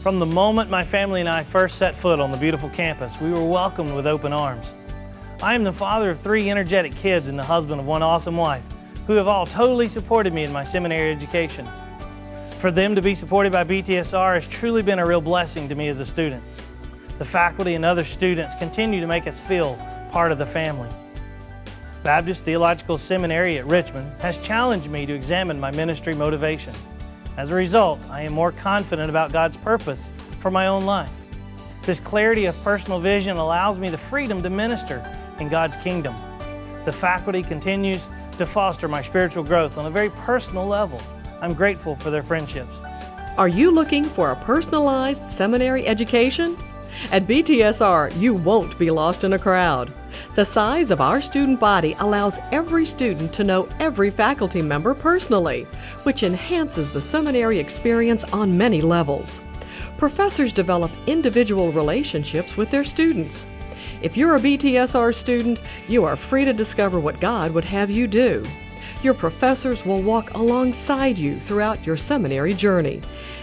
From the moment my family and I first set foot on the beautiful campus, we were welcomed with open arms. I am the father of 3 energetic kids and the husband of 1 awesome wife, who have all totally supported me in my seminary education. For them to be supported by BTSR has truly been a real blessing to me as a student. The faculty and other students continue to make us feel part of the family. Baptist Theological Seminary at Richmond has challenged me to examine my ministry motivation. As a result, I am more confident about God's purpose for my own life. This clarity of personal vision allows me the freedom to minister in God's kingdom. The faculty continues to foster my spiritual growth on a very personal level. I'm grateful for their friendships. Are you looking for a personalized seminary education? At BTSR, you won't be lost in a crowd. The size of our student body allows every student to know every faculty member personally, which enhances the seminary experience on many levels. Professors develop individual relationships with their students. If you're a BTSR student, you are free to discover what God would have you do. Your professors will walk alongside you throughout your seminary journey,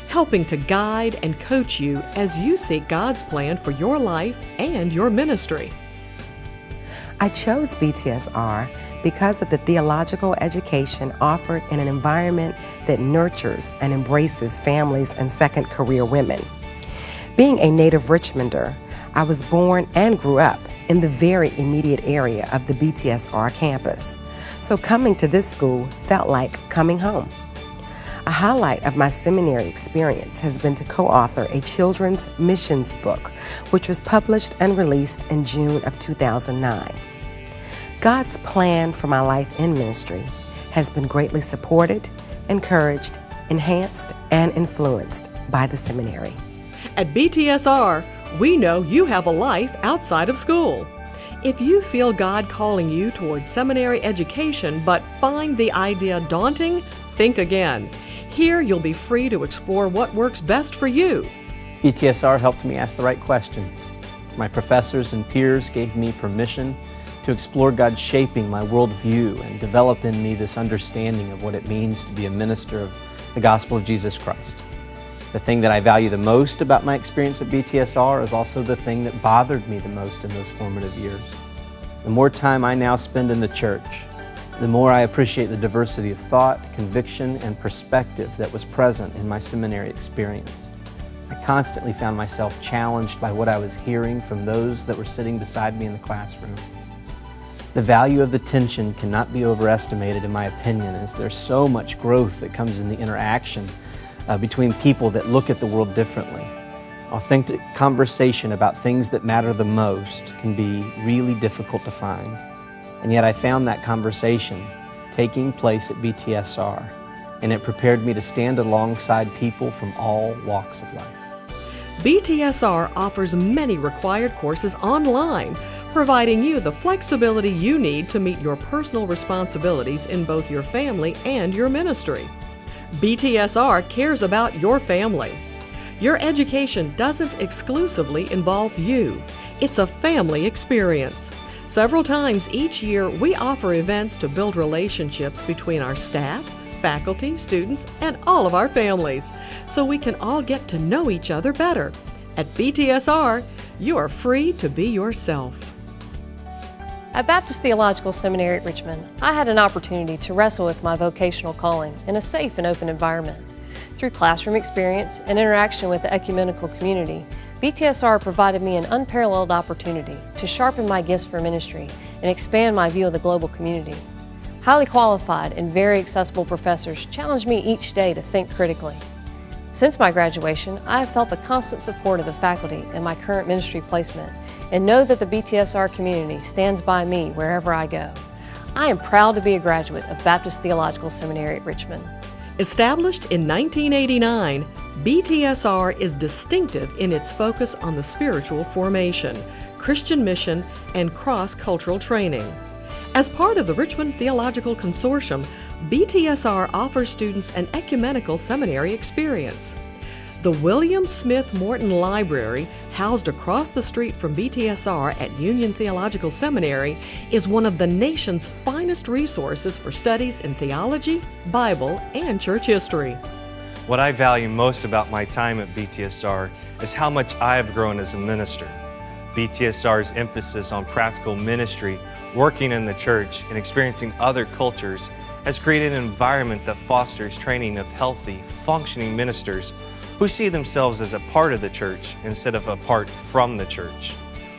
helping to guide and coach you as you seek God's plan for your life and your ministry. I chose BTSR because of the theological education offered in an environment that nurtures and embraces families and second career women. Being a native Richmonder, I was born and grew up in the very immediate area of the BTSR campus, so coming to this school felt like coming home. A highlight of my seminary experience has been to co-author a children's missions book, which was published and released in June of 2009. God's plan for my life in ministry has been greatly supported, encouraged, enhanced, and influenced by the seminary. At BTSR, we know you have a life outside of school. If you feel God calling you towards seminary education but find the idea daunting, think again. Here you'll be free to explore what works best for you. BTSR helped me ask the right questions. My professors and peers gave me permission to explore God's shaping my worldview and develop in me this understanding of what it means to be a minister of the gospel of Jesus Christ. The thing that I value the most about my experience at BTSR is also the thing that bothered me the most in those formative years. The more time I now spend in the church, the more I appreciate the diversity of thought, conviction, and perspective that was present in my seminary experience. I constantly found myself challenged by what I was hearing from those that were sitting beside me in the classroom. The value of the tension cannot be overestimated, in my opinion, as there's so much growth that comes in the interaction between people that look at the world differently. Authentic conversation about things that matter the most can be really difficult to find. And yet I found that conversation taking place at BTSR, and it prepared me to stand alongside people from all walks of life. BTSR offers many required courses online, providing you the flexibility you need to meet your personal responsibilities in both your family and your ministry. BTSR cares about your family. Your education doesn't exclusively involve you. It's a family experience. Several times each year, we offer events to build relationships between our staff, faculty, students, and all of our families, so we can all get to know each other better. At BTSR, you are free to be yourself. At Baptist Theological Seminary at Richmond, I had an opportunity to wrestle with my vocational calling in a safe and open environment. Through classroom experience and interaction with the ecumenical community, BTSR provided me an unparalleled opportunity to sharpen my gifts for ministry and expand my view of the global community. Highly qualified and very accessible professors challenged me each day to think critically. Since my graduation, I have felt the constant support of the faculty in my current ministry placement and know that the BTSR community stands by me wherever I go. I am proud to be a graduate of Baptist Theological Seminary at Richmond. Established in 1989, BTSR is distinctive in its focus on the spiritual formation, Christian mission, and cross-cultural training. As part of the Richmond Theological Consortium, BTSR offers students an ecumenical seminary experience. The William Smith Morton Library, housed across the street from BTSR at Union Theological Seminary, is one of the nation's finest resources for studies in theology, Bible, and church history. What I value most about my time at BTSR is how much I have grown as a minister. BTSR's emphasis on practical ministry, working in the church, and experiencing other cultures has created an environment that fosters training of healthy, functioning ministers who see themselves as a part of the church instead of apart from the church.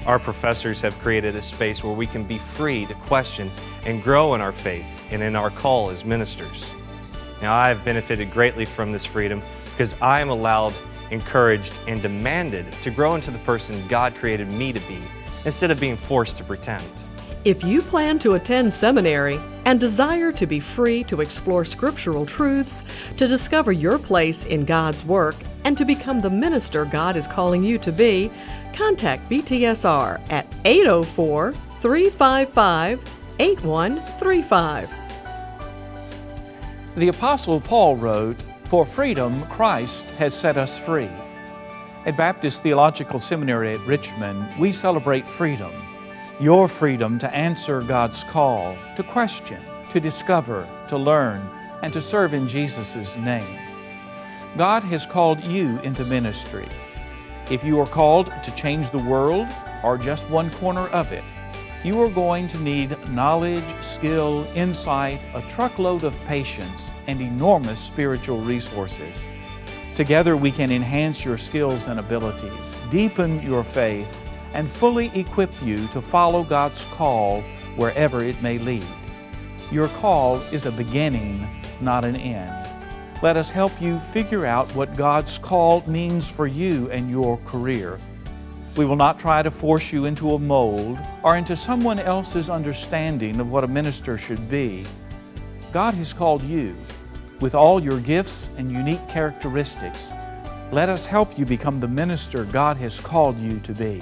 Our professors have created a space where we can be free to question and grow in our faith and in our call as ministers. Now, I have benefited greatly from this freedom because I am allowed, encouraged, and demanded to grow into the person God created me to be instead of being forced to pretend. If you plan to attend seminary and desire to be free to explore scriptural truths, to discover your place in God's work, and to become the minister God is calling you to be, contact BTSR at 804-355-8135. The Apostle Paul wrote, "For freedom Christ has set us free." At Baptist Theological Seminary at Richmond, we celebrate freedom. Your freedom to answer God's call, to question, to discover, to learn, and to serve in Jesus' name. God has called you into ministry. If you are called to change the world, or just one corner of it, you are going to need knowledge, skill, insight, a truckload of patience, and enormous spiritual resources. Together we can enhance your skills and abilities, deepen your faith, and fully equip you to follow God's call wherever it may lead. Your call is a beginning, not an end. Let us help you figure out what God's call means for you and your career. We will not try to force you into a mold or into someone else's understanding of what a minister should be. God has called you with all your gifts and unique characteristics. Let us help you become the minister God has called you to be.